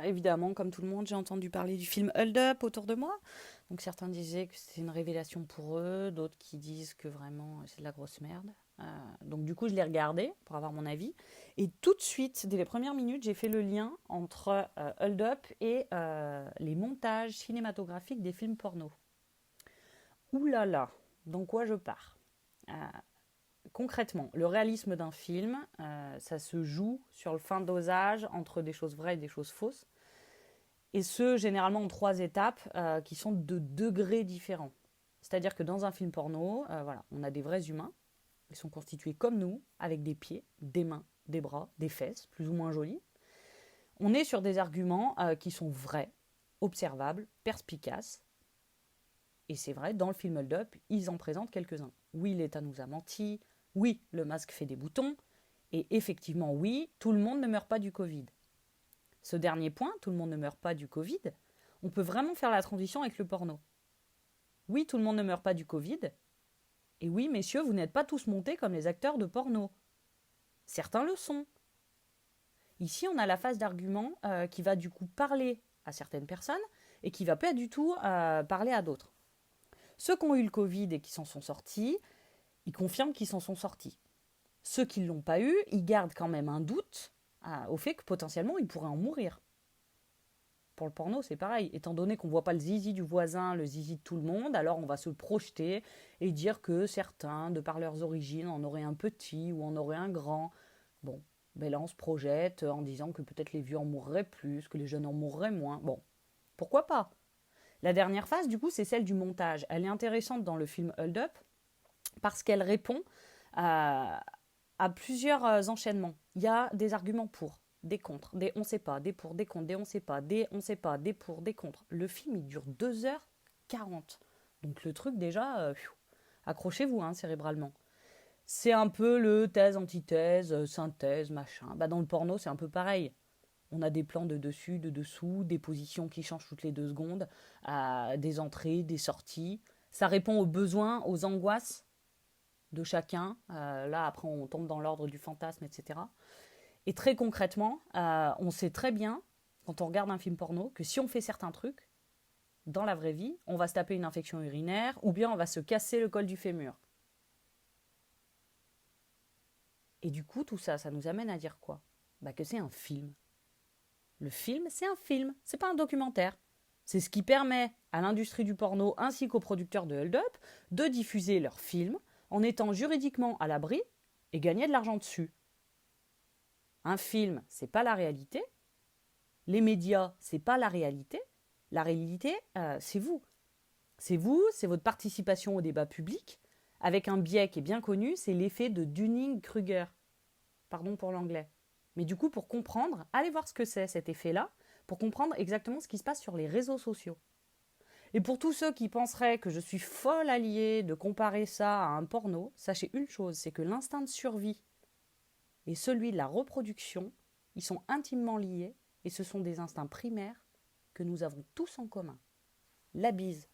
évidemment, comme tout le monde, j'ai entendu parler du film Hold Up autour de moi. Donc certains disaient que c'était une révélation pour eux, d'autres qui disent que vraiment c'est de la grosse merde. Euh, donc du coup, je l'ai regardé pour avoir mon avis. Et tout de suite, dès les premières minutes, j'ai fait le lien entre Hold Up et les montages cinématographiques des films porno. Ouh là là, dans quoi je pars? Euh, Concrètement, le réalisme d'un film, ça se joue sur le fin dosage entre des choses vraies et des choses fausses. Et ce, généralement en trois étapes qui sont de degrés différents. C'est-à-dire que dans un film porno, voilà, on a des vrais humains. Ils sont constitués comme nous, avec des pieds, des mains, des bras, des fesses, plus ou moins jolis. On est sur des arguments qui sont vrais, observables, perspicaces. Et c'est vrai, dans le film Hold Up, ils en présentent quelques-uns. Oui, l'État nous a menti. Oui, le masque fait des boutons. Et effectivement, oui, tout le monde ne meurt pas du Covid. Ce dernier point, tout le monde ne meurt pas du Covid, on peut vraiment faire la transition avec le porno. Oui, tout le monde ne meurt pas du Covid. Et oui, messieurs, vous n'êtes pas tous montés comme les acteurs de porno. Certains le sont. Ici, on a la phase d'argument qui va du coup parler à certaines personnes et qui va pas du tout parler à d'autres. Ceux qui ont eu le Covid et qui s'en sont sortis, ils confirment qu'ils s'en sont sortis. Ceux qui ne l'ont pas eu, ils gardent quand même un doute au fait que potentiellement ils pourraient en mourir. Pour le porno, c'est pareil. Étant donné qu'on ne voit pas le zizi du voisin, le zizi de tout le monde, alors on va se projeter et dire que certains, de par leurs origines, en auraient un petit ou en auraient un grand. Bon, ben là on se projette en disant que peut-être les vieux en mourraient plus, que les jeunes en mourraient moins. Bon, pourquoi pas? La dernière phase, du coup, c'est celle du montage. Elle est intéressante dans le film Hold Up parce qu'elle répond à, à plusieurs enchaînements. Il y a des arguments pour, des contre, des on sait pas, des pour, des contre, des on sait pas, des on sait pas, des pour, des contre. Le film, il dure 2h40. Donc le truc, déjà, accrochez-vous hein, cérébralement. C'est un peu le thèse, antithèse, synthèse, machin. Bah, dans le porno, c'est un peu pareil. On a des plans de dessus, de dessous, des positions qui changent toutes les 2 secondes, des entrées, des sorties. Ça répond aux besoins, aux angoisses de chacun. Là, après, on tombe dans l'ordre du fantasme, etc. Et très concrètement, on sait très bien, quand on regarde un film porno, que si on fait certains trucs, dans la vraie vie, on va se taper une infection urinaire ou bien on va se casser le col du fémur. Et du coup, tout ça, ça nous amène à dire quoi? Bah que c'est un film. Le film, c'est un film, c'est pas un documentaire. C'est ce qui permet à l'industrie du porno ainsi qu'aux producteurs de Hold Up de diffuser leurs films en étant juridiquement à l'abri et gagner de l'argent dessus. Un film, c'est pas la réalité. Les médias, c'est pas la réalité. La réalité, c'est vous. C'est vous, c'est votre participation au débat public, avec un biais qui est bien connu, c'est l'effet de Dunning-Kruger. Pardon pour l'anglais. Mais du coup, pour comprendre, allez voir ce que c'est cet effet-là, pour comprendre exactement ce qui se passe sur les réseaux sociaux. Et pour tous ceux qui penseraient que je suis folle alliée de comparer ça à un porno, sachez une chose, c'est que l'instinct de survie et celui de la reproduction, ils sont intimement liés et ce sont des instincts primaires que nous avons tous en commun. La bise.